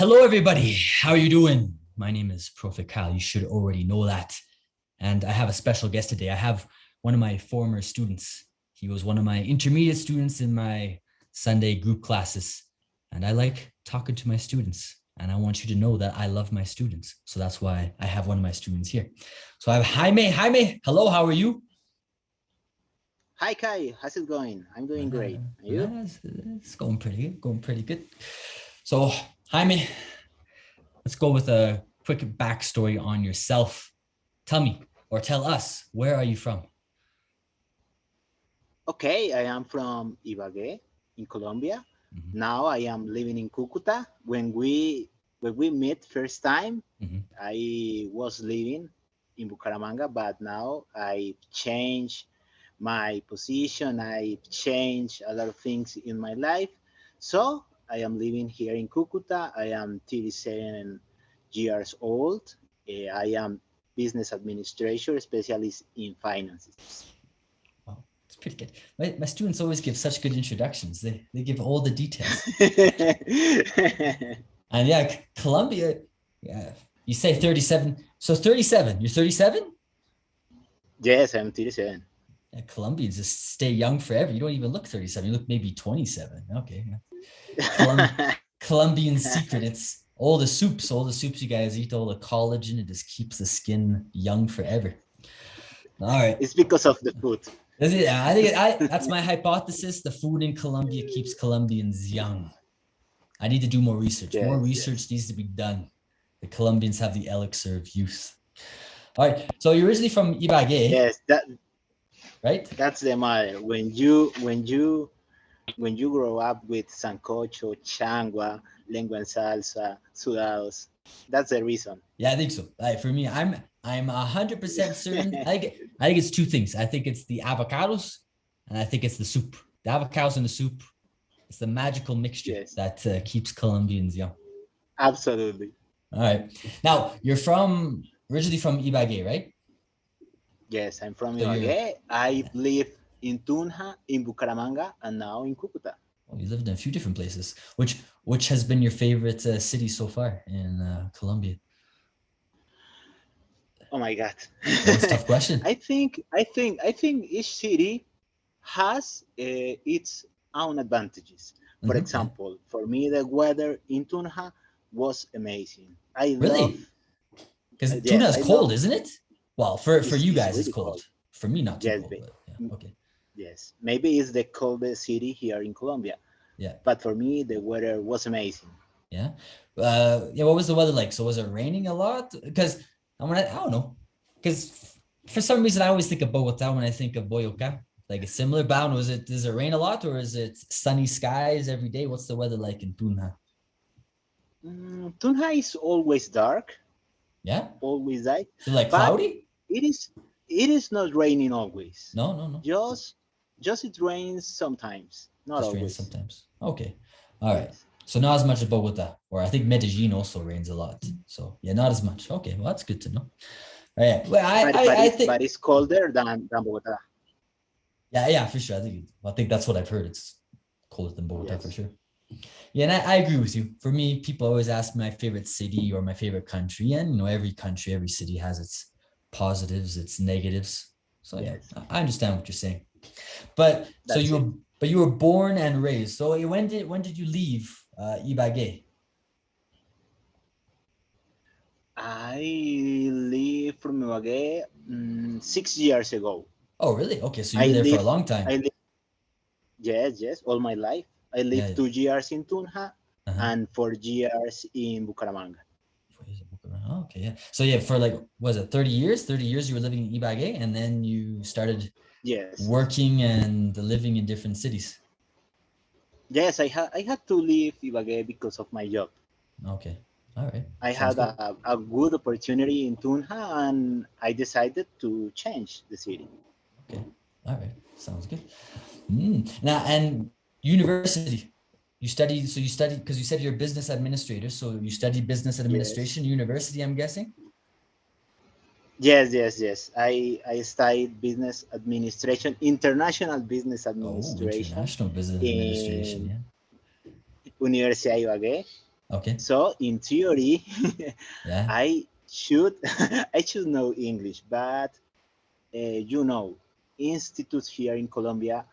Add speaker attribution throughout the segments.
Speaker 1: Hello, everybody. How are you doing? My name is Profe Kyle. You should already know that. And I have a special guest today. I have one of my former students. He was one of my intermediate students in my Sunday group classes. And I like talking to my students. And I want you to know that I love my students. So that's why I have one of my students here. So I have Jaime. Jaime, hello, how are you?
Speaker 2: Hi Kai, how's it going? I'm doing great. And you?
Speaker 1: It's going pretty good. So Jaime, let's go with a quick backstory on yourself. Tell me, or tell us, where are you from?
Speaker 2: Okay, I am from Ibagué in Colombia.
Speaker 1: Mhm.
Speaker 2: Now I am living in Cucuta. When we met first time,
Speaker 1: Mhm.
Speaker 2: I was living in Bucaramanga, but now I changed my position. I changed a lot of things in my life. So I am living here in Cucuta. I am 37 years old. I am business administrator specialist in finances.
Speaker 1: Wow, it's pretty good. My students always give such good introductions. They give all the details. And yeah, Colombia, yeah, you say 37. So 37, you're 37?
Speaker 2: Yes, I'm 37.
Speaker 1: Yeah, Colombians just stay young forever. You don't even look 37. You look maybe 27. Okay. Colombian secret. It's all the soups you guys eat, all the collagen. It just keeps the skin young forever. All right.
Speaker 2: It's because of the food.
Speaker 1: I think that's my hypothesis. The food in Colombia keeps Colombians young. I need to do more research. More
Speaker 2: Yes,
Speaker 1: research
Speaker 2: yes.
Speaker 1: needs to be done. The Colombians have the elixir of youth. All right. So you're originally from Ibagué,
Speaker 2: Yes,
Speaker 1: right?
Speaker 2: that's the matter. When you grow up with sancocho, changua, lengua en salsa, sudados, that's the reason.
Speaker 1: Yeah, I think so. For me, I'm 100% certain. I think it's two things. I think it's the avocados, and I think it's the soup. The avocados and the soup. It's the magical mixture
Speaker 2: Yes,
Speaker 1: that keeps Colombians young.
Speaker 2: absolutely.
Speaker 1: All right. Now you're originally from Ibagué, right?
Speaker 2: Yes, I'm from
Speaker 1: So you're
Speaker 2: Ibagué. I live in Tunja, in Bucaramanga, and now in Cucuta.
Speaker 1: you lived in a few different places. Which has been your favorite city so far in Colombia?
Speaker 2: Oh my God.
Speaker 1: Oh, it's a tough question.
Speaker 2: I think each city has its own advantages. For
Speaker 1: Yeah.
Speaker 2: example, for me, the weather in Tunja was amazing. I love,
Speaker 1: Really? Because tuna
Speaker 2: yes,
Speaker 1: is
Speaker 2: I
Speaker 1: cold,
Speaker 2: love.
Speaker 1: isn't it? Well, for you
Speaker 2: It's
Speaker 1: guys, it's
Speaker 2: really
Speaker 1: cold.
Speaker 2: cold.
Speaker 1: For me, not too
Speaker 2: Yes,
Speaker 1: cold, but yeah. Okay.
Speaker 2: yes. Maybe it's the coldest city here in Colombia,
Speaker 1: Yeah.
Speaker 2: but for me, the weather was amazing.
Speaker 1: Yeah. Yeah. What was the weather like? So was it raining a lot? Because I don't know. Because for some reason I always think of Bogota when I think of Boyacá. Like a similar bound. Does it rain a lot or is it sunny skies every day? What's the weather like in Tuna?
Speaker 2: Tunja is always dark,
Speaker 1: Yeah.
Speaker 2: always dark,
Speaker 1: So like
Speaker 2: but
Speaker 1: cloudy?
Speaker 2: it is it is not raining always.
Speaker 1: No, no, no.
Speaker 2: Just just it rains sometimes, not
Speaker 1: Just rains
Speaker 2: always.
Speaker 1: sometimes. Okay. All right.
Speaker 2: Yes.
Speaker 1: So not as much as Bogota, or I think Medellin also rains a lot. So yeah, not as much. Okay, well that's good to know. All right. Well,
Speaker 2: But but
Speaker 1: I
Speaker 2: it
Speaker 1: think
Speaker 2: but it's colder than Bogota.
Speaker 1: yeah, for sure. I think that's what I've heard. It's colder than Bogota for
Speaker 2: Yes.
Speaker 1: sure. Yeah, and I agree with you. For me, people always ask my favorite city or my favorite country, and every country, every city has its positives, its negatives. So yeah,
Speaker 2: Yes.
Speaker 1: I understand what you're saying. But so
Speaker 2: That's it.
Speaker 1: you were born and raised. So when did you leave Ibagué?
Speaker 2: I live from Ibagué 6 years ago.
Speaker 1: Oh, really? Okay, so you
Speaker 2: I
Speaker 1: were there for a
Speaker 2: live
Speaker 1: long
Speaker 2: I
Speaker 1: time.
Speaker 2: live yes, all my life. I
Speaker 1: Yeah.
Speaker 2: lived 2 years in Tunja
Speaker 1: Uh-huh.
Speaker 2: and 4 years in Bucaramanga.
Speaker 1: Oh, okay, yeah. So yeah, for like was it 30 years? 30 years you were living in Ibagué and then you started
Speaker 2: Yes.
Speaker 1: working and living in different cities.
Speaker 2: Yes, I had to leave Ibagué because of my job.
Speaker 1: Okay. All right.
Speaker 2: I
Speaker 1: Sounds
Speaker 2: had
Speaker 1: good.
Speaker 2: a good opportunity in Tunja and I decided to change the city.
Speaker 1: Okay. All right. Sounds good. Now, and university, you studied because you said you're a business administrator. So you studied business
Speaker 2: Yes.
Speaker 1: administration university, I'm guessing?
Speaker 2: Yes. I studied business administration, international business
Speaker 1: Oh,
Speaker 2: administration
Speaker 1: international business administration.
Speaker 2: in
Speaker 1: Yeah.
Speaker 2: Universidad Ibagué.
Speaker 1: Okay.
Speaker 2: So in theory,
Speaker 1: Yeah.
Speaker 2: I should I should know English, but you know, institutes here in Colombia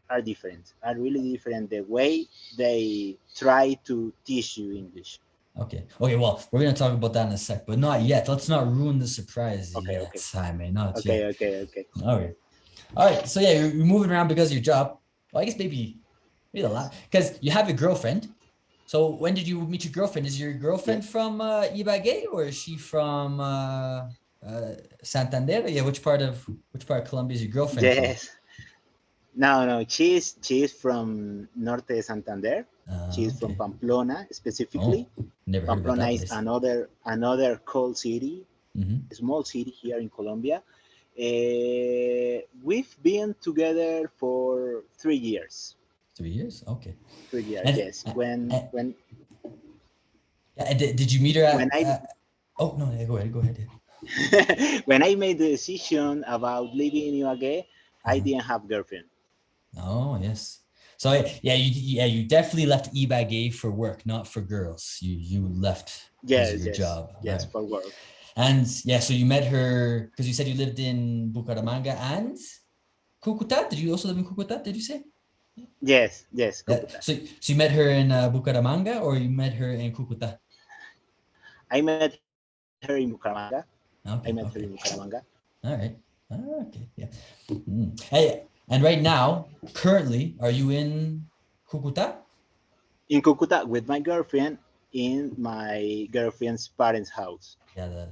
Speaker 2: are different, are really different. The way they try to teach you English.
Speaker 1: Okay. Okay. Well, we're gonna talk about that in a sec, but not yet. Let's not ruin the surprise
Speaker 2: Okay,
Speaker 1: yet,
Speaker 2: okay,
Speaker 1: Jaime. Not
Speaker 2: okay,
Speaker 1: yet.
Speaker 2: okay, okay.
Speaker 1: All right. All right. So yeah, you're moving around because of your job. Well, I guess maybe a lot because you have a girlfriend. So when did you meet your girlfriend? Is your
Speaker 2: Yeah.
Speaker 1: girlfriend from Ibagué or is she from Santander? Yeah. Which part of Colombia is your girlfriend from?
Speaker 2: Yes. No, no. She's from Norte de Santander. She's from
Speaker 1: Okay.
Speaker 2: Pamplona
Speaker 1: Oh,
Speaker 2: specifically.
Speaker 1: never heard about
Speaker 2: Pamplona
Speaker 1: that
Speaker 2: is
Speaker 1: place.
Speaker 2: another cold city,
Speaker 1: Mm-hmm.
Speaker 2: a small city here in Colombia. We've been together for 3 years.
Speaker 1: 3 years. Okay.
Speaker 2: 3 years,
Speaker 1: And,
Speaker 2: yes.
Speaker 1: uh,
Speaker 2: When
Speaker 1: uh,
Speaker 2: when
Speaker 1: and did you meet her
Speaker 2: when
Speaker 1: at?
Speaker 2: I
Speaker 1: Oh no, yeah, go ahead. Go ahead.
Speaker 2: when I made the decision about living in Ibagué, I
Speaker 1: Uh-huh.
Speaker 2: didn't have girlfriend.
Speaker 1: Oh yes. So you definitely left Ibagué for work, not for girls. You left because of
Speaker 2: Yes,
Speaker 1: your
Speaker 2: yes,
Speaker 1: job. All
Speaker 2: yes,
Speaker 1: right.
Speaker 2: for work.
Speaker 1: And yeah, so you met her because you said you lived in Bucaramanga and Cucuta. Did you also live in Cucuta? Did you say?
Speaker 2: Yes, yes,
Speaker 1: Yeah.
Speaker 2: Cucuta.
Speaker 1: So you met her in Bucaramanga or you met her in Cucuta?
Speaker 2: I met her in Bucaramanga. I met her in
Speaker 1: Okay. Okay.
Speaker 2: Bucaramanga.
Speaker 1: All right. Okay. Yeah. Hey, and right now, currently, are you in Cucuta?
Speaker 2: In Cucuta with my girlfriend in my girlfriend's parents' house.
Speaker 1: Yeah,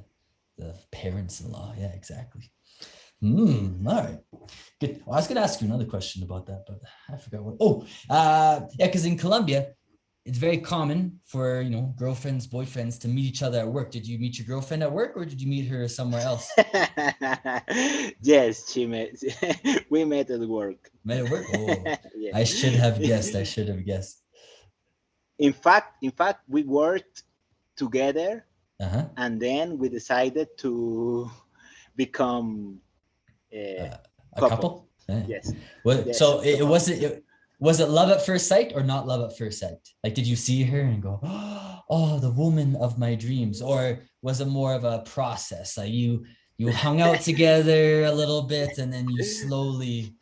Speaker 1: the parents-in-law. Yeah, exactly. All right. Good. Well, I was gonna ask you another question about that, but I forgot what. Oh, yeah, because in Colombia, it's very common for girlfriends, boyfriends to meet each other at work. Did you meet your girlfriend at work, or did you meet her somewhere else?
Speaker 2: Yes, she met. We met at work.
Speaker 1: Met at work? Oh,
Speaker 2: Yeah.
Speaker 1: I should have guessed. I should have guessed.
Speaker 2: In fact, we worked together,
Speaker 1: Uh-huh.
Speaker 2: and then we decided to become a
Speaker 1: Uh, a
Speaker 2: couple.
Speaker 1: couple? Yeah.
Speaker 2: Yes,
Speaker 1: What?
Speaker 2: yes,
Speaker 1: So it
Speaker 2: couple.
Speaker 1: wasn't. Was it love at first sight or not love at first sight? Like, did you see her and go, "Oh, the woman of my dreams," or was it more of a process? Like you hung out together a little bit and then you slowly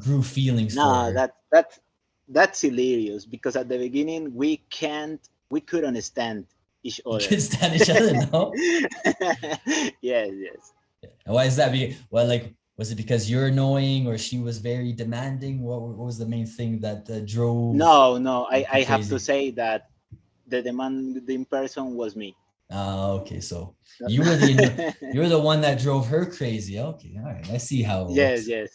Speaker 1: grew feelings for
Speaker 2: No,
Speaker 1: her.
Speaker 2: that's hilarious because at the beginning we couldn't stand each
Speaker 1: You
Speaker 2: other.
Speaker 1: could stand each other, no?
Speaker 2: Yes, yes.
Speaker 1: And why is that? Well, like, was it because you're annoying or she was very demanding? What was the main thing that drove
Speaker 2: No, no. I
Speaker 1: you
Speaker 2: have to
Speaker 1: crazy?
Speaker 2: say that the demanding person was me.
Speaker 1: Okay, so you were the one that drove her crazy. Okay, all right, I see how it
Speaker 2: Yes,
Speaker 1: works.
Speaker 2: yes,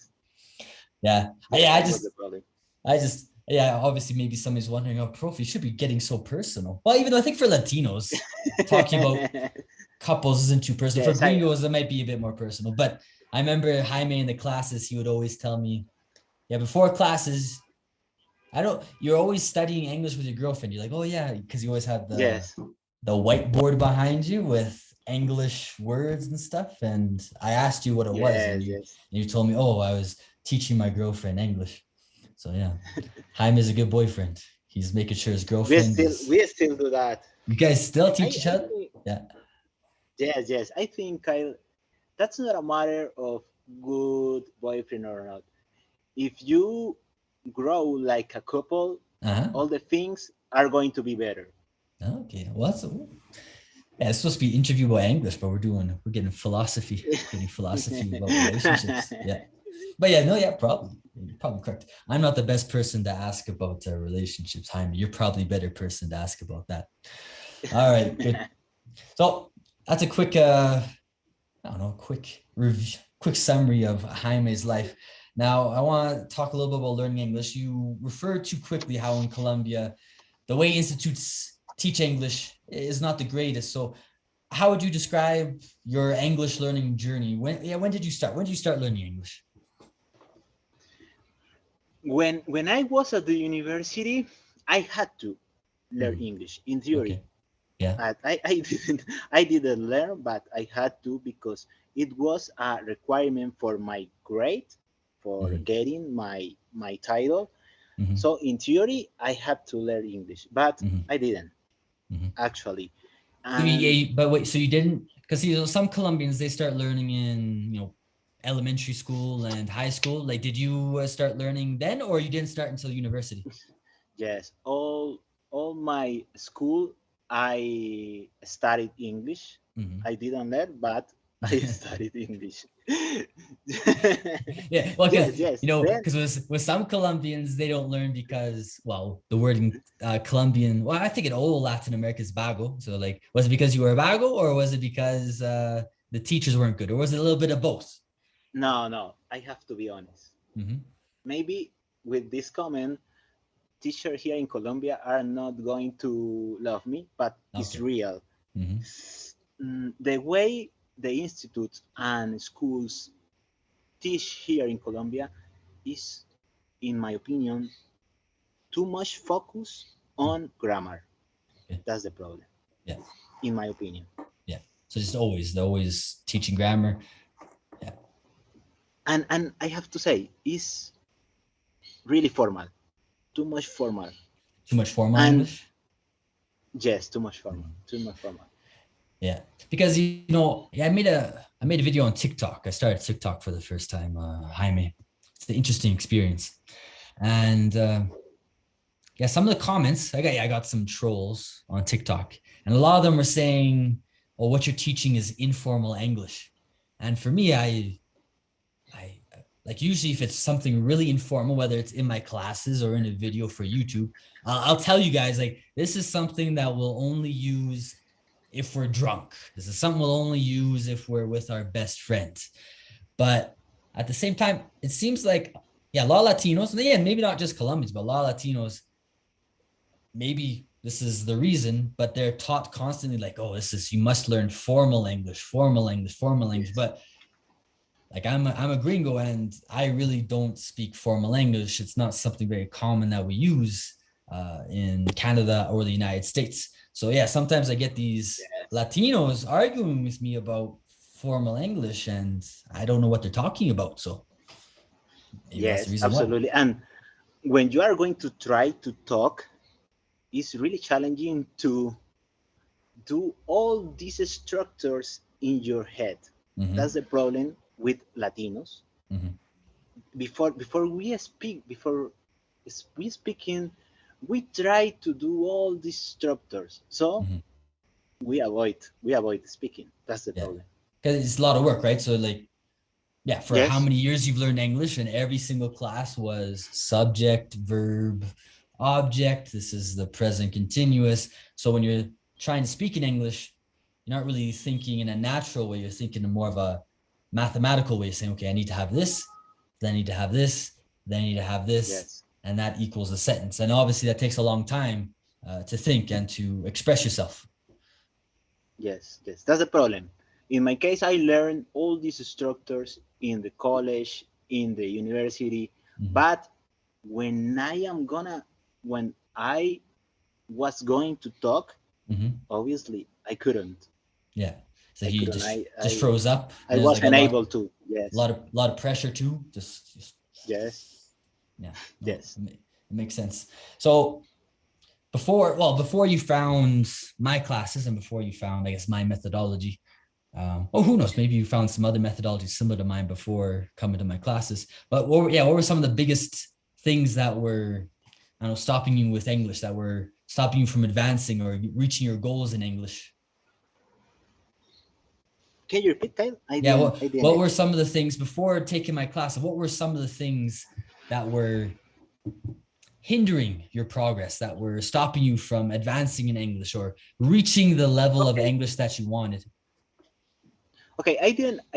Speaker 1: Yeah,
Speaker 2: yes.
Speaker 1: yeah,
Speaker 2: That was the problem.
Speaker 1: yeah. Obviously, maybe somebody's wondering, "Oh, Prof, you should be getting so personal." Well, even though I think for Latinos, talking about couples isn't too personal. For
Speaker 2: Yes, I.
Speaker 1: gringos, it might be a bit more personal. But I remember Jaime in the classes, he would always tell me, "Yeah, before classes, you're always studying English with your girlfriend." You're like, "Oh yeah," because you always have
Speaker 2: Yes,
Speaker 1: the whiteboard behind you with English words and stuff. And I asked you what it was, and
Speaker 2: yes,
Speaker 1: you
Speaker 2: yes.
Speaker 1: and you told me, "Oh, I was teaching my girlfriend English." So yeah, Jaime is a good boyfriend. He's making sure his
Speaker 2: We
Speaker 1: girlfriend
Speaker 2: still
Speaker 1: is.
Speaker 2: we still do that.
Speaker 1: You guys still teach each
Speaker 2: I
Speaker 1: other?
Speaker 2: think
Speaker 1: Yeah.
Speaker 2: yes, yes. I think Kyle, that's not a matter of good boyfriend or not. If you grow like a couple,
Speaker 1: Uh-huh.
Speaker 2: all the things are going to be better.
Speaker 1: Okay. Well, yeah, it's supposed to be interview about English, but we're getting philosophy, getting philosophy about relationships. Yeah. But yeah, no, yeah, probably. You're probably correct. I'm not the best person to ask about relationships, Jaime. You're probably a better person to ask about that. All right, good. So that's a quick, I don't know, quick review, quick summary of Jaime's life. Now, I want to talk a little bit about learning English. You referred too quickly how in Colombia, the way institutes teach English is not the greatest. So, how would you describe your English learning journey? When did you start? When did you start learning English?
Speaker 2: When I was at the university, I had to learn
Speaker 1: Hmm.
Speaker 2: English in theory.
Speaker 1: Okay. Yeah.
Speaker 2: I didn't learn, but I had to because it was a requirement for my grade for
Speaker 1: Hmm.
Speaker 2: getting my title.
Speaker 1: Mhm.
Speaker 2: So in theory, I had to learn English, but
Speaker 1: Mhm.
Speaker 2: I didn't
Speaker 1: Mhm.
Speaker 2: actually.
Speaker 1: So
Speaker 2: And
Speaker 1: but wait, so you didn't, because some Colombians, they start learning in, elementary school and high school. Like, did you start learning then, or you didn't start until university?
Speaker 2: yes, all my school I studied English.
Speaker 1: Mhm.
Speaker 2: I didn't learn, but I studied English.
Speaker 1: Yeah, well, because
Speaker 2: Yes. Then
Speaker 1: with some Colombians, they don't learn because, well, the word in Colombian, well, I think in all Latin America is vago. So, like, was it because you were vago, or was it because the teachers weren't good, or was it a little bit of both?
Speaker 2: no, I have to be honest.
Speaker 1: Mm-hmm.
Speaker 2: Maybe with this comment, teachers here in Colombia are not going to love me, but it's
Speaker 1: Okay.
Speaker 2: real.
Speaker 1: Mm-hmm.
Speaker 2: The way the institutes and schools teach here in Colombia is, in my opinion, too much focus on grammar.
Speaker 1: Okay.
Speaker 2: That's the problem,
Speaker 1: Yeah.
Speaker 2: in my opinion.
Speaker 1: Yeah. So just they're always teaching grammar. Yeah.
Speaker 2: And I have to say, it's really formal, too much formal,
Speaker 1: Too much formal
Speaker 2: and
Speaker 1: English.
Speaker 2: yes, too much formal,
Speaker 1: Mhm.
Speaker 2: too much formal.
Speaker 1: Yeah, because yeah, I made a video on TikTok. I started TikTok for the first time. Jaime, it's an interesting experience, and yeah, some of the comments I got some trolls on TikTok, and a lot of them were saying, "Oh, what you're teaching is informal English," and for me, I like usually if it's something really informal, whether it's in my classes or in a video for YouTube, I'll tell you guys like this is something that we'll only use if we're drunk. This is something we'll only use if we're with our best friends. But at the same time, it seems like, yeah, a lot of Latinos, and again, maybe not just Colombians, but a lot of Latinos, maybe this is the reason, but they're taught constantly like, oh, you must learn formal English, formal English, formal English.
Speaker 2: Yes,
Speaker 1: But like I'm a gringo and I really don't speak formal English. It's not something very common that we use in Canada or the United States. So yeah, sometimes I get these
Speaker 2: yes,
Speaker 1: Latinos arguing with me about formal English and I don't know what they're talking about. So maybe that's the
Speaker 2: yes,
Speaker 1: reason why.
Speaker 2: absolutely. And when you are going to try to talk, it's really challenging to do all these structures in your head. That's
Speaker 1: Mm-hmm,
Speaker 2: the problem with Latinos.
Speaker 1: mm-hmm,
Speaker 2: Before we speak, before we speaking, we try to do all these structures. So
Speaker 1: mm-hmm.
Speaker 2: we avoid speaking. That's the
Speaker 1: Yeah,
Speaker 2: problem.
Speaker 1: because it's a lot of work, right? So like, yeah, for how
Speaker 2: Yes,
Speaker 1: many years you've learned English, and every single class was subject, verb, object. This is the present continuous. So when you're trying to speak in English, you're not really thinking in a natural way. You're thinking in more of a mathematical way, saying, okay, I need to have this, then I need to have this, then I need to have this,
Speaker 2: yes,
Speaker 1: and that equals a sentence. And obviously, that takes a long time to think and to express yourself.
Speaker 2: yes. That's the problem. In my case, I learned all these structures in the college, in the university,
Speaker 1: Mhm,
Speaker 2: but when when I was going to talk,
Speaker 1: mhm.
Speaker 2: obviously I couldn't.
Speaker 1: Yeah. So
Speaker 2: I
Speaker 1: he
Speaker 2: couldn't.
Speaker 1: just froze up,
Speaker 2: I
Speaker 1: and there's like a
Speaker 2: wasn't able to. Yes,
Speaker 1: lot of pressure too. Just
Speaker 2: yes,
Speaker 1: yeah. No,
Speaker 2: yes.
Speaker 1: it makes sense. So before you found my classes and before you found, I guess, my methodology. Oh, who knows? Maybe you found some other methodologies similar to mine before coming to my classes. But what were some of the biggest things that were, I don't know, stopping you with English, that were stopping you from advancing or reaching your goals in English?
Speaker 2: Can you repeat, Kyle? I
Speaker 1: Yeah,
Speaker 2: didn't. I
Speaker 1: what
Speaker 2: didn't.
Speaker 1: were some of the things before taking my class? What were some of the things that were hindering your progress, that were stopping you from advancing in English or reaching the level of
Speaker 2: Okay.
Speaker 1: English that you wanted?
Speaker 2: Okay. I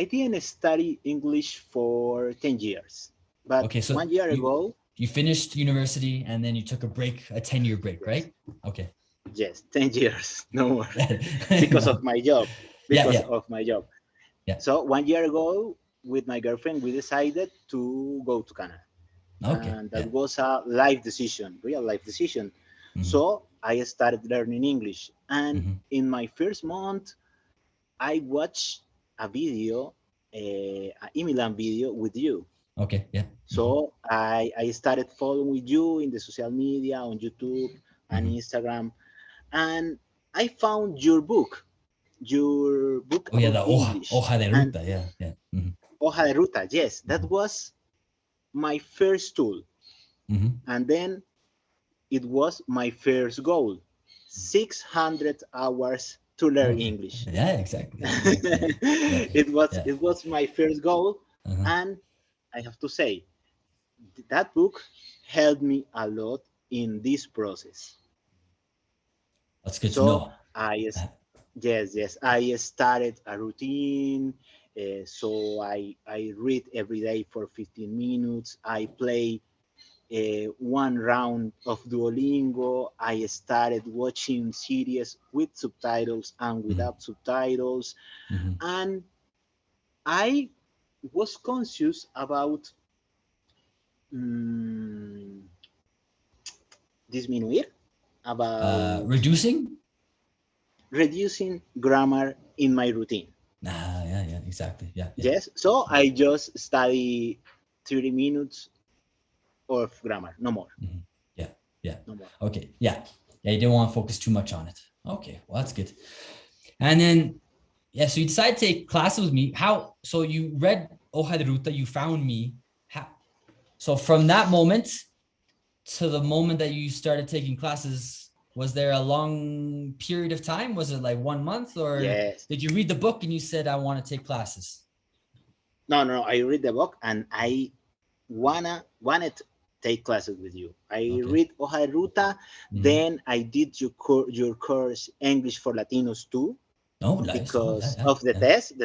Speaker 2: didn't study English for 10 years, but
Speaker 1: Okay, so
Speaker 2: 1 year ago,
Speaker 1: you finished university and then you took a break, a 10-year break,
Speaker 2: yes,
Speaker 1: right? Okay.
Speaker 2: yes, 10 years, no more, because
Speaker 1: No.
Speaker 2: of my job.
Speaker 1: Yeah,
Speaker 2: Because
Speaker 1: yeah,
Speaker 2: of my job.
Speaker 1: yeah.
Speaker 2: So 1 year ago, with my girlfriend, we decided to go to Canada,
Speaker 1: Okay.
Speaker 2: and that
Speaker 1: Yeah.
Speaker 2: was a life decision, real life decision.
Speaker 1: Hmm.
Speaker 2: So I started learning English, and
Speaker 1: Hmm.
Speaker 2: in my first month, I watched a video, an Imilan video with you.
Speaker 1: Okay. Yeah.
Speaker 2: So I started following you in the social media on YouTube and Instagram, and I found your book
Speaker 1: Oh yeah,
Speaker 2: about
Speaker 1: the
Speaker 2: English
Speaker 1: hoja de
Speaker 2: and
Speaker 1: ruta. Yeah. Yeah.
Speaker 2: Hoja de Ruta. Yes, that was my first tool, and then it was my first goal: 600 hours to learn
Speaker 1: Okay.
Speaker 2: English.
Speaker 1: Yeah. Exactly. Exactly. Yeah. Yeah. Yeah.
Speaker 2: It was my first goal,
Speaker 1: Uh-huh.
Speaker 2: and I have to say that book helped me a lot in this process.
Speaker 1: That's good to
Speaker 2: So
Speaker 1: know.
Speaker 2: yes, I started a routine. So I read every day for 15 minutes. I play one round of Duolingo. I started watching series with subtitles and without subtitles, and I was conscious about mm, disminuir, about
Speaker 1: Reducing.
Speaker 2: reducing grammar in my routine.
Speaker 1: Yeah. Yeah. Exactly. Yeah. Yeah.
Speaker 2: Yes, so I just study 30 minutes of grammar, no more,
Speaker 1: Yeah. Yeah.
Speaker 2: no more.
Speaker 1: Okay. Yeah. Yeah. You didn't want to focus too much on it. Okay. Well, that's good. And then, yeah, so you decided to take classes with me. How? So you read Hoja de Ruta, you found me. How? So from that moment to the moment that you started taking classes, was there a long period of time? Was it like 1 month, or
Speaker 2: Yes.
Speaker 1: did you read the book and you said, I want to take classes?
Speaker 2: No. I read the book and I wanted to take classes with you. I
Speaker 1: Okay.
Speaker 2: read Hoja de Ruta, then I did your course English for Latinos too,
Speaker 1: Oh, nice. Oh, yeah,
Speaker 2: because
Speaker 1: yeah,
Speaker 2: of the
Speaker 1: yeah.
Speaker 2: test.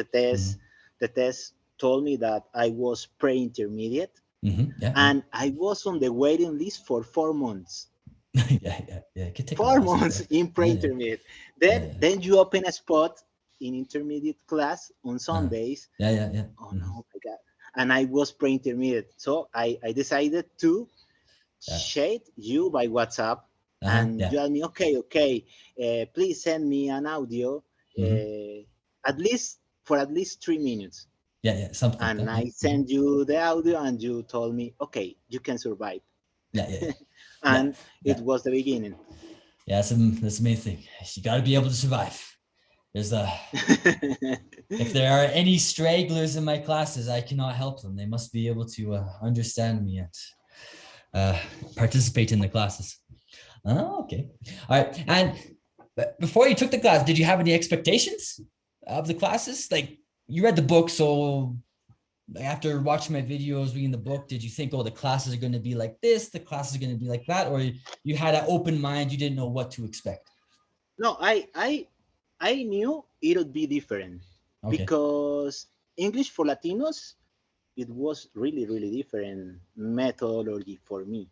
Speaker 2: The test told me that I was pre-intermediate,
Speaker 1: Yeah, yeah.
Speaker 2: and I was on the waiting list for 4 months.
Speaker 1: Yeah, yeah, yeah. It could take a
Speaker 2: four
Speaker 1: while
Speaker 2: months
Speaker 1: sometimes.
Speaker 2: in
Speaker 1: Yeah, yeah,
Speaker 2: pre-intermediate.
Speaker 1: yeah, yeah.
Speaker 2: Then you open a spot in intermediate class on Sundays.
Speaker 1: Yeah, yeah, yeah.
Speaker 2: Oh no, my God. And I was pre-intermediate. So I decided to
Speaker 1: Yeah.
Speaker 2: chat you by WhatsApp, and
Speaker 1: Yeah.
Speaker 2: you asked me, okay, please send me an audio at least 3 minutes.
Speaker 1: Yeah, yeah. Something like
Speaker 2: And
Speaker 1: that. Yeah.
Speaker 2: I send you the audio, and you told me, okay, you can survive.
Speaker 1: Yeah, yeah, yeah. Yeah,
Speaker 2: And it
Speaker 1: yeah.
Speaker 2: was the beginning.
Speaker 1: Yeah, that's the main thing. You got to be able to survive. There's a If there are any stragglers in my classes, I cannot help them. They must be able to understand me and participate in the classes. Oh, okay. All right. And before you took the class, did you have any expectations of the classes? Like, you read the book, so after watching my videos, reading the book, did you think, oh, the classes are going to be like this, the classes are going to be like that, or you had an open mind, you didn't know what to expect?
Speaker 2: No, I knew it would be different,
Speaker 1: Okay.
Speaker 2: because English for Latinos, it was really different methodology for me.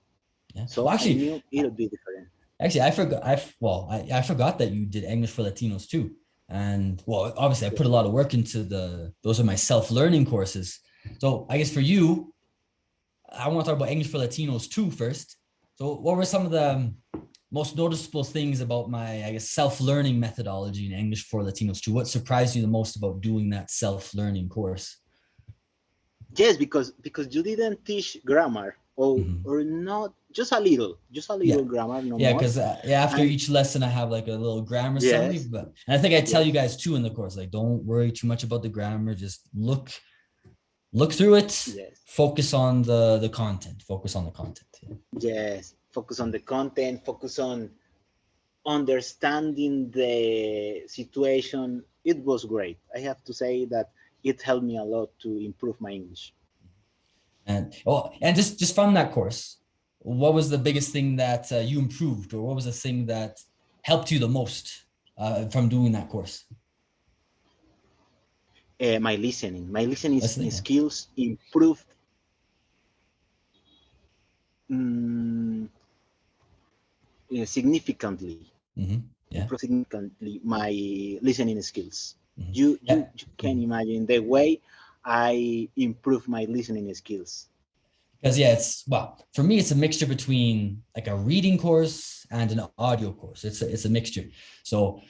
Speaker 1: Yeah. Well,
Speaker 2: So I knew it would be different.
Speaker 1: actually, I forgot. I forgot that you did English for Latinos too. And well, obviously, I put a lot of work into those are my self-learning courses. So I guess for you, I want to talk about English for Latinos too first. So what were some of the most noticeable things about my, I guess, self-learning methodology in English for Latinos too? What surprised you the most about doing that self-learning course?
Speaker 2: Yes, because you didn't teach grammar, or not, just a
Speaker 1: Yeah.
Speaker 2: little grammar, no
Speaker 1: Yeah,
Speaker 2: more.
Speaker 1: because yeah, after
Speaker 2: And
Speaker 1: each lesson, I have like a little grammar summary.
Speaker 2: yes,
Speaker 1: But and I think I tell you
Speaker 2: yes,
Speaker 1: guys too in the course, like, don't worry too much about the grammar. Just look through it.
Speaker 2: yes,
Speaker 1: Focus on the content. Focus on the content. Yeah.
Speaker 2: yes. Focus on the content. Focus on understanding the situation. It was great. I have to say that it helped me a lot to improve my English.
Speaker 1: And oh, and just from that course, what was the biggest thing that you improved, or what was the thing that helped you the most from doing that course?
Speaker 2: My listening
Speaker 1: Listening. Yeah.
Speaker 2: skills improved, mm, significantly.
Speaker 1: Yeah.
Speaker 2: My listening skills.
Speaker 1: Yeah.
Speaker 2: You can imagine the way I improve my listening skills.
Speaker 1: Because yeah, it's well, for me, it's a mixture between like a reading course and an audio course. It's a mixture. So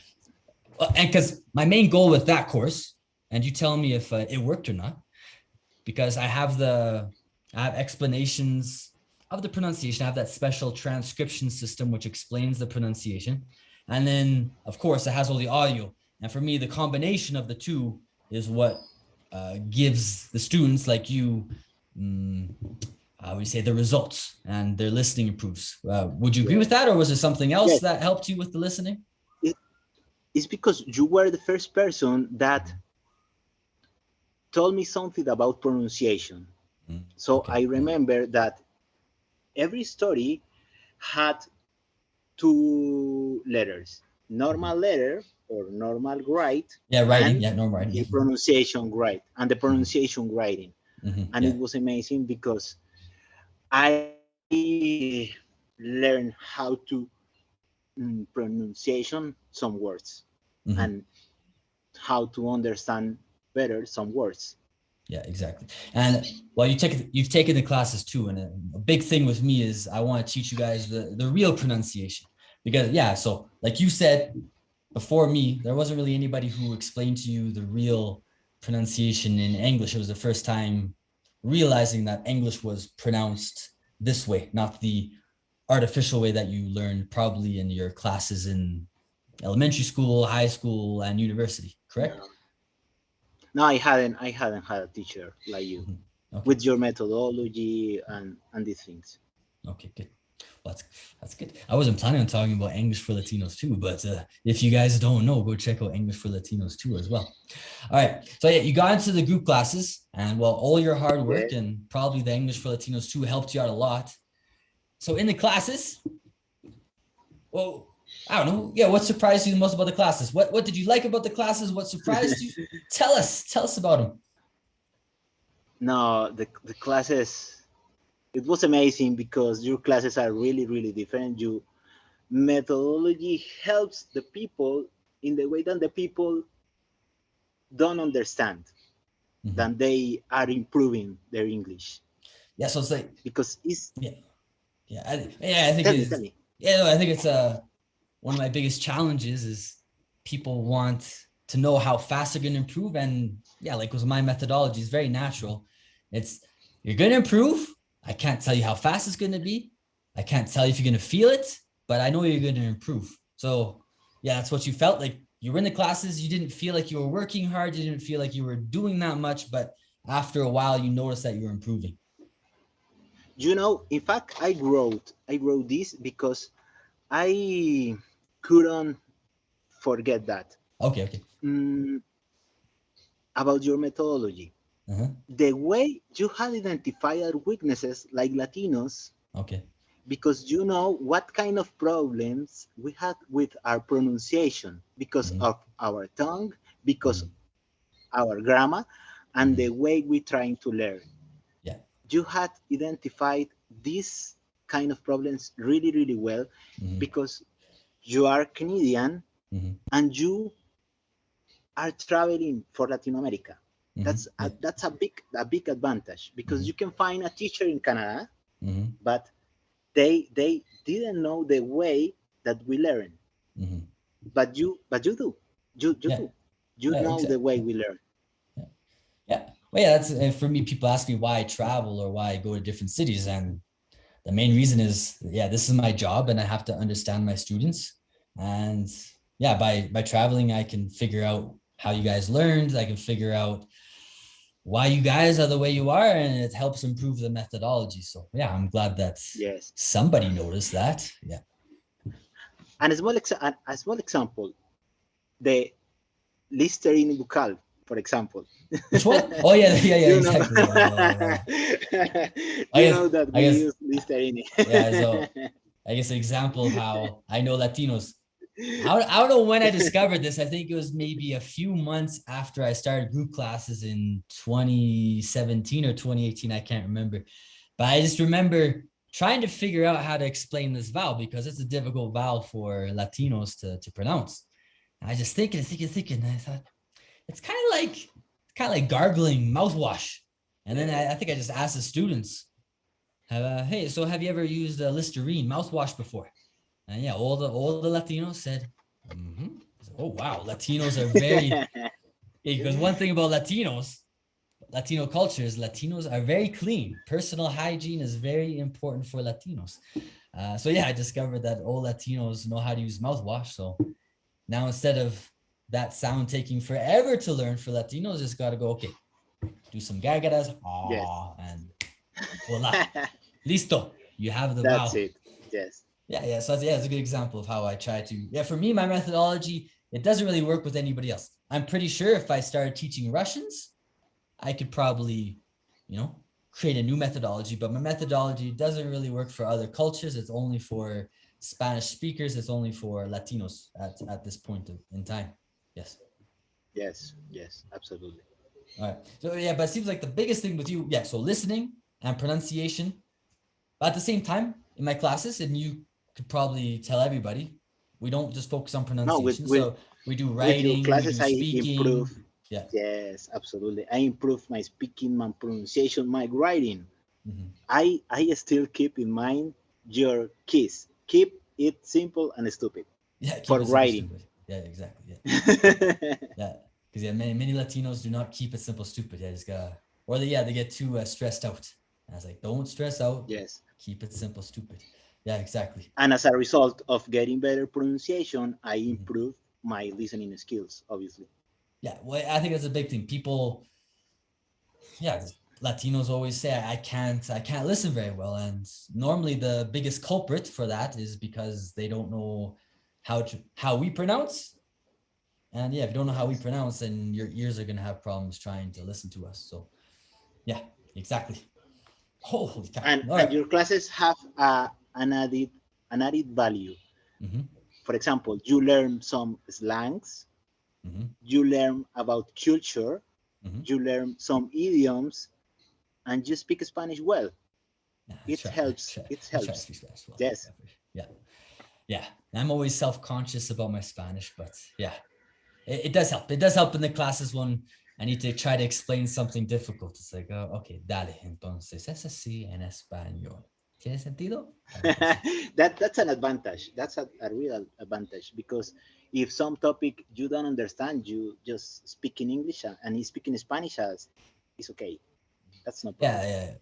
Speaker 1: and because my main goal with that course, and you tell me if it worked or not, because I have I have explanations of the pronunciation. I have that special transcription system which explains the pronunciation. And then, of course, it has all the audio. And for me, the combination of the two is what gives the students like you, how would you say, the results, and their listening improves. Would you agree with that, or was there something else
Speaker 2: Yes.
Speaker 1: that helped you with the listening?
Speaker 2: It's because you were the first person that told me something about pronunciation. So
Speaker 1: Okay.
Speaker 2: I remember that every story had two letters, normal letter or normal write,
Speaker 1: Yeah, writing.
Speaker 2: and
Speaker 1: Yeah, no writing.
Speaker 2: the
Speaker 1: Yeah.
Speaker 2: pronunciation write, and the pronunciation writing. And
Speaker 1: Yeah.
Speaker 2: it was amazing because I learned how to pronunciation some words and how to understand better some words.
Speaker 1: Yeah, exactly. And well, you've taken the classes too, and a big thing with me is I want to teach you guys the real pronunciation, because yeah, so like you said before me, there wasn't really anybody who explained to you the real pronunciation in English. It was the first time realizing that English was pronounced this way, not the artificial way that you learned probably in your classes in elementary school, high school, and university, correct?
Speaker 2: No, I hadn't had a teacher like you
Speaker 1: Okay.
Speaker 2: with your methodology and these things.
Speaker 1: Okay, good. Well, that's good. I wasn't planning on talking about English for Latinos too, but if you guys don't know, go check out English for Latinos too as well. All right. So yeah, you got into the group classes, and well, all your hard work
Speaker 2: Yeah.
Speaker 1: and probably the English for Latinos too helped you out a lot. So in the classes, well, I don't know. Yeah, what surprised you the most about the classes? What did you like about the classes? What surprised you? Tell us about them.
Speaker 2: No, the classes, it was amazing because your classes are really, really different. Your methodology helps the people in the way that the people don't understand, that they are improving their English.
Speaker 1: Yeah, so it's like
Speaker 2: Because it's
Speaker 1: I think
Speaker 2: tell me,
Speaker 1: it's I think it's one of my biggest challenges is people want to know how fast they're going to improve. And yeah, like with my methodology, is very natural. It's you're going to improve. I can't tell you how fast it's going to be. I can't tell you if you're going to feel it, but I know you're going to improve. So yeah, that's what you felt like. You were in the classes. You didn't feel like you were working hard. You didn't feel like you were doing that much, but after a while, you noticed that you were improving.
Speaker 2: in fact, I wrote this because I couldn't forget that.
Speaker 1: Okay.
Speaker 2: About your methodology. The way you had identified our weaknesses like Latinos,
Speaker 1: Okay.
Speaker 2: because you know what kind of problems we had with our pronunciation because of our tongue, because our grammar, and the way we're trying to learn.
Speaker 1: Yeah.
Speaker 2: You had identified these kind of problems really, really well because you are Canadian and you are traveling for Latin America. That's a big advantage because you can find a teacher in Canada, but they didn't know the way that we learn. But you do. You do. You know
Speaker 1: exactly.
Speaker 2: the way we learn.
Speaker 1: Yeah. Well, yeah, that's for me. People ask me why I travel or why I go to different cities. And the main reason is, yeah, this is my job and I have to understand my students. And yeah, by traveling, I can figure out how you guys learned. I can figure out why you guys are the way you are, and it helps improve the methodology. So yeah, I'm glad that somebody noticed that. Yeah.
Speaker 2: And a small example, the Listerine buccal, for example.
Speaker 1: Which one? Oh yeah, exactly.
Speaker 2: You know that we use Listerine.
Speaker 1: Yeah, so I guess an example of how I know Latinos. I don't know when I discovered this. I think it was maybe a few months after I started group classes in 2017 or 2018. I can't remember. But I just remember trying to figure out how to explain this vowel because it's a difficult vowel for Latinos to pronounce. And I just thinking. And I thought, it's kind of like gargling mouthwash. And then I think I just asked the students, hey, so have you ever used Listerine mouthwash before? And yeah, all the Latinos said, oh wow, Latinos are very because one thing about Latinos, Latino cultures, Latinos are very clean. Personal hygiene is very important for Latinos. So yeah, I discovered that all Latinos know how to use mouthwash. So now instead of that sound taking forever to learn for Latinos, just got to go, okay, do some gargaras,
Speaker 2: Yes.
Speaker 1: and voila, listo. You have the
Speaker 2: That's
Speaker 1: vowel.
Speaker 2: it. Yes.
Speaker 1: Yeah. So yeah, it's a good example of how I try to. Yeah, for me, my methodology, it doesn't really work with anybody else. I'm pretty sure if I started teaching Russians, I could probably, create a new methodology. But my methodology doesn't really work for other cultures. It's only for Spanish speakers. It's only for Latinos at this point in time. Yes.
Speaker 2: Yes. Yes. Absolutely.
Speaker 1: All right. So yeah, but it seems like the biggest thing with you, yeah. So listening and pronunciation. But at the same time, in my classes, and you could probably tell everybody, we don't just focus on
Speaker 2: No,
Speaker 1: pronunciation. So we do
Speaker 2: with your
Speaker 1: writing, we
Speaker 2: classes,
Speaker 1: do
Speaker 2: I improve.
Speaker 1: speaking. Yeah.
Speaker 2: Yes, absolutely. I improve my speaking, my pronunciation, my writing.
Speaker 1: Mm-hmm.
Speaker 2: I still keep in mind your keys. Keep it simple and stupid
Speaker 1: Yeah. Keep
Speaker 2: for
Speaker 1: it simple,
Speaker 2: writing.
Speaker 1: stupid. Yeah. Exactly. Yeah. Yeah. Because yeah, many Latinos do not keep it simple, stupid. Yeah. Just gotta, or they get too stressed out. And I was like, don't stress out.
Speaker 2: Yes.
Speaker 1: Keep it simple, stupid. Yeah. Exactly.
Speaker 2: And as a result of getting better pronunciation, I
Speaker 1: Mm-hmm.
Speaker 2: improve my listening skills, obviously.
Speaker 1: Yeah. Well, I think that's a big thing. People, yeah, Latinos always say I can't listen very well, and normally the biggest culprit for that is because they don't know how we pronounce. And yeah, if you don't know how we
Speaker 2: Yes.
Speaker 1: pronounce, then your ears are gonna have problems trying to listen to us. So yeah, exactly. Holy cow!
Speaker 2: And
Speaker 1: All
Speaker 2: and
Speaker 1: right.
Speaker 2: your classes have an added value.
Speaker 1: Mm-hmm,
Speaker 2: For example, you learn some slangs,
Speaker 1: mm-hmm,
Speaker 2: you learn about culture,
Speaker 1: mm-hmm.
Speaker 2: you learn some idioms, and you speak Spanish well.
Speaker 1: Yeah,
Speaker 2: It helps. It
Speaker 1: I try to
Speaker 2: helps.
Speaker 1: speak Spanish well.
Speaker 2: Yes.
Speaker 1: Yeah, yeah. I'm always self-conscious about my Spanish, but yeah, it does help. It does help in the classes when I need to try to explain something difficult. It's like, oh, okay, dale, entonces es así en español. ¿Tiene sentido? Algo así.
Speaker 2: That's an advantage. That's a real advantage because if some topic you don't understand, you just speak in English and you speak in Spanish as it's okay. That's no
Speaker 1: Yeah,
Speaker 2: problem.
Speaker 1: yeah,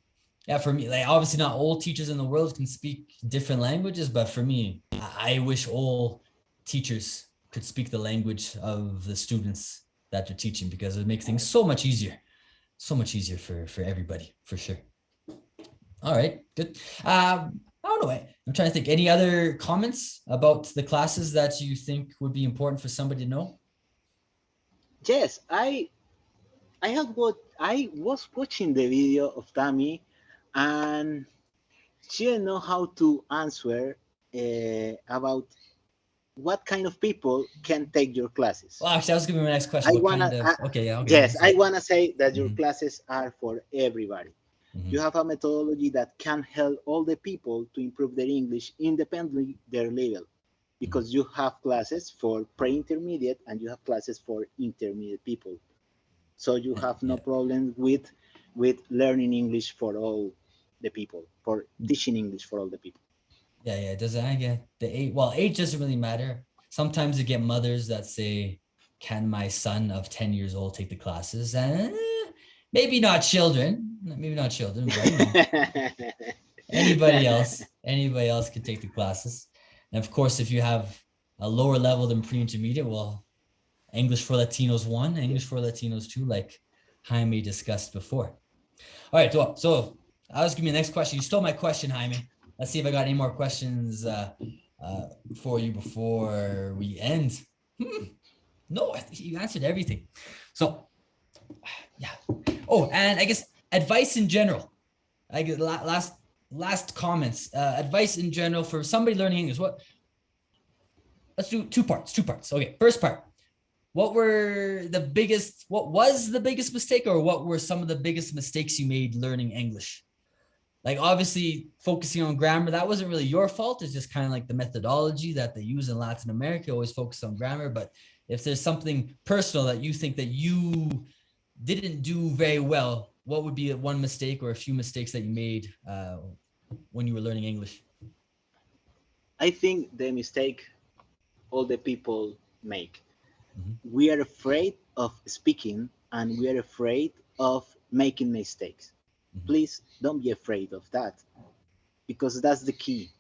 Speaker 1: yeah. For me, like obviously not all teachers in the world can speak different languages, but for me, I wish all teachers could speak the language of the students that they're teaching because it makes things so much easier for everybody, for sure. All right, good. I don't know. I'm trying to think. Any other comments about the classes that you think would be important for somebody to know?
Speaker 2: Yes, I was watching the video of Tammy, and she didn't know how to answer about what kind of people can take your classes.
Speaker 1: Well, actually, that was gonna be my next question.
Speaker 2: I
Speaker 1: What
Speaker 2: wanna,
Speaker 1: kind of? Okay, yeah, okay.
Speaker 2: yes, I
Speaker 1: So,
Speaker 2: wanna say that your
Speaker 1: mm-hmm,
Speaker 2: classes are for everybody.
Speaker 1: mm-hmm,
Speaker 2: You have a methodology that can help all the people to improve their English independently their level,
Speaker 1: mm-hmm.
Speaker 2: because you have classes for pre-intermediate and you have classes for intermediate people. So you have no
Speaker 1: Yeah,
Speaker 2: problem with learning English for all the people, for teaching English for all the people.
Speaker 1: yeah. Does I get the age? Well, age doesn't really matter. Sometimes you get mothers that say, "Can my son of 10 years old take the classes?" And maybe not children, but anybody else could take the classes. And of course, if you have a lower level than pre-intermediate, well, English for Latinos 1, English
Speaker 2: Yes.
Speaker 1: for Latinos 2, like Jaime discussed before. All right, so I'll just give you the next question. You stole my question, Jaime. Let's see if I got any more questions for you before we end. No, I think you answered everything. So, yeah. Oh, and I guess advice in general. I get last comments. Advice in general for somebody learning English. Let's do two parts. Okay, first part. What was the biggest mistake, or what were some of the biggest mistakes you made learning English? Like obviously focusing on grammar, that wasn't really your fault. It's just kind of like the methodology that they use in Latin America, always focus on grammar. But if there's something personal that you think that you didn't do very well, what would be one mistake or a few mistakes that you made when you were learning English?
Speaker 2: I think the mistake all the people make.
Speaker 1: Mm-hmm.
Speaker 2: We are afraid of speaking and we are afraid of making mistakes. Please don't be afraid of that, because that's the key.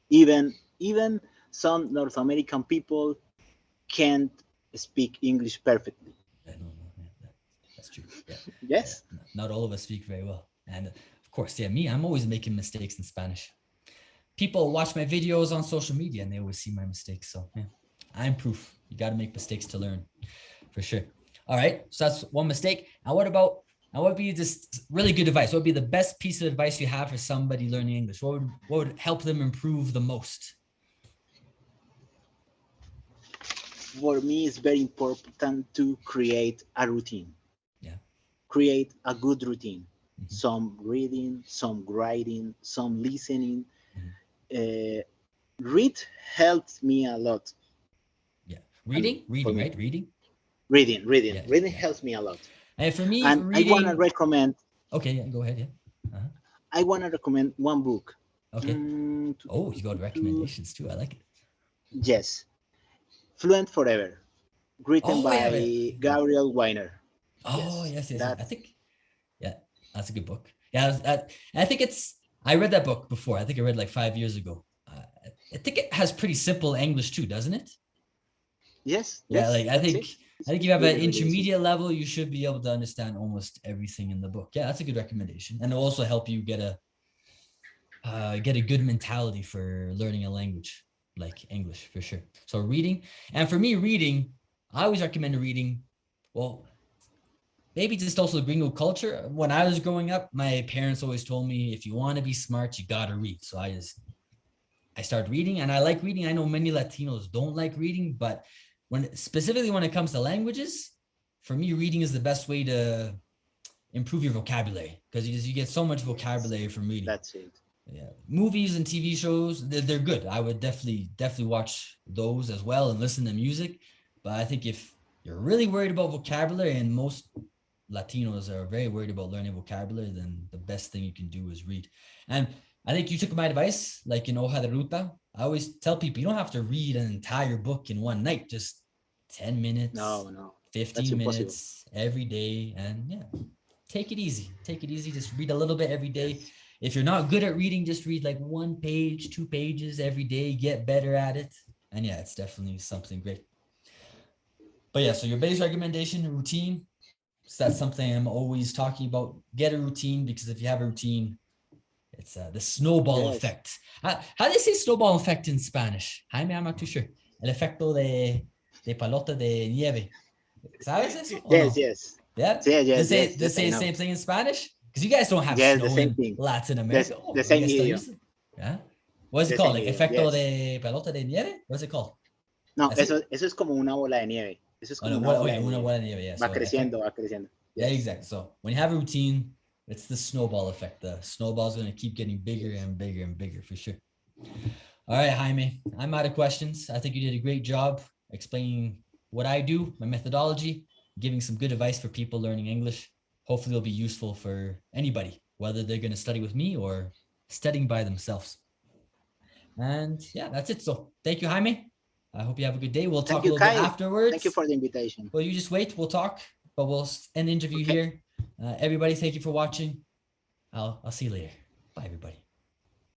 Speaker 2: Even some North American people can't speak English perfectly.
Speaker 1: Yeah, no, no, yeah, that's true. Yeah,
Speaker 2: Yes.
Speaker 1: not all of us speak very well, and of course, yeah, me, I'm always making mistakes in Spanish. People watch my videos on social media and they always see my mistakes. So yeah, I'm proof. You got to make mistakes to learn, for sure. All right, so that's one mistake. And what would be this really good advice? What would be the best piece of advice you have for somebody learning English? What would help them improve the most?
Speaker 2: For me, it's very important to create a routine.
Speaker 1: Yeah.
Speaker 2: Create a good routine.
Speaker 1: Mm-hmm.
Speaker 2: Some reading, some writing, some listening.
Speaker 1: Mm-hmm.
Speaker 2: Read helped me a lot.
Speaker 1: Yeah.
Speaker 2: And
Speaker 1: Reading, right? Reading.
Speaker 2: Reading
Speaker 1: Yeah, yeah.
Speaker 2: helps me a lot.
Speaker 1: And for me,
Speaker 2: And I want to
Speaker 1: reading.
Speaker 2: recommend.
Speaker 1: Okay, yeah, go ahead. Yeah. Uh-huh.
Speaker 2: I want to recommend one book.
Speaker 1: Okay. Oh, you got recommendations too. I like it.
Speaker 2: Yes, Fluent Forever, written
Speaker 1: Oh yeah, yeah.
Speaker 2: by Gabriel Weiner.
Speaker 1: Oh
Speaker 2: Yes,
Speaker 1: yes, yes, yes. I
Speaker 2: that's
Speaker 1: think yeah, that's a good book. Yeah, I think I read that book before. I think I read like 5 years ago. I think it has pretty simple English too, doesn't it?
Speaker 2: yes,
Speaker 1: Yeah,
Speaker 2: yes,
Speaker 1: like
Speaker 2: that's it.
Speaker 1: I think you have an
Speaker 2: Really, really easy.
Speaker 1: intermediate level, you should be able to understand almost everything in the book. Yeah, that's a good recommendation, and it'll also help you get a good mentality for learning a language like English, for sure. So reading, and for me, reading, I always recommend reading. Well, maybe just also gringo culture. When I was growing up, my parents always told me, if you want to be smart, you got to read. So I started reading, and I like reading. I know many Latinos don't like reading, but specifically when it comes to languages, for me, reading is the best way to improve your vocabulary, because you get so much
Speaker 2: Yes,
Speaker 1: vocabulary from reading.
Speaker 2: that's it.
Speaker 1: Yeah, movies and TV shows, they're good. I would definitely watch those as well and listen to music. But I think if you're really worried about vocabulary, and most Latinos are very worried about learning vocabulary, then the best thing you can do is read. And I think you took my advice, like in Hoja de Ruta. I always tell people, you don't have to read an entire book in one night, just 10 minutes,
Speaker 2: No, that's
Speaker 1: 15
Speaker 2: impossible.
Speaker 1: minutes every day. And yeah, take it easy. Take it easy. Just read a little bit every day.
Speaker 2: Yes,
Speaker 1: If you're not good at reading, just read like 1 page, 2 pages every day, get better at it. And yeah, it's definitely something great. But yeah, so your base recommendation, routine. So that's something I'm always talking about. Get a routine, because if you have a routine, it's the snowball
Speaker 2: yes.
Speaker 1: effect. How do they say snowball effect in Spanish? Jaime, I'm not too sure. El efecto de pelota de nieve. ¿Sabes eso o
Speaker 2: Yes,
Speaker 1: no?
Speaker 2: yes.
Speaker 1: Yeah.
Speaker 2: Yes,
Speaker 1: Does
Speaker 2: yes,
Speaker 1: it
Speaker 2: yes, I
Speaker 1: say the
Speaker 2: know.
Speaker 1: same thing in Spanish? Because you guys don't have
Speaker 2: Yes, the
Speaker 1: snow
Speaker 2: same
Speaker 1: in
Speaker 2: thing.
Speaker 1: Latin
Speaker 2: That's
Speaker 1: America. Oh,
Speaker 2: the
Speaker 1: you
Speaker 2: same
Speaker 1: guys still
Speaker 2: idiom.
Speaker 1: use it? Yeah. What is it
Speaker 2: The
Speaker 1: called?
Speaker 2: same
Speaker 1: Like
Speaker 2: idiom.
Speaker 1: efecto
Speaker 2: Yes.
Speaker 1: de pelota de nieve? What's it called?
Speaker 2: No,
Speaker 1: That's it?
Speaker 2: eso es como una bola de nieve. Eso es
Speaker 1: Oh
Speaker 2: como
Speaker 1: no,
Speaker 2: una bola
Speaker 1: okay,
Speaker 2: de
Speaker 1: una
Speaker 2: nieve.
Speaker 1: bola de nieve, yeah.
Speaker 2: Va
Speaker 1: So
Speaker 2: creciendo,
Speaker 1: effect.
Speaker 2: va creciendo.
Speaker 1: Yeah,
Speaker 2: Yes.
Speaker 1: exactly. So when you have a routine, it's the snowball effect. The snowball's going to keep getting bigger
Speaker 2: Yes.
Speaker 1: and bigger and bigger, for sure. All right, Jaime, I'm out of questions. I think you did a great job explaining what I do, my methodology, giving some good advice for people learning English. Hopefully it'll be useful for anybody, whether they're going to study with me or studying by themselves. And yeah, that's it. So thank you, Jaime. I hope you have a good day. We'll
Speaker 2: Thank
Speaker 1: talk a
Speaker 2: you,
Speaker 1: little bit
Speaker 2: Kyle. Thank you
Speaker 1: afterwards.
Speaker 2: for the invitation.
Speaker 1: Well, you just wait. We'll talk, but we'll end the interview
Speaker 2: Okay.
Speaker 1: here. Everybody, thank you for watching. I'll see you later. Bye, everybody.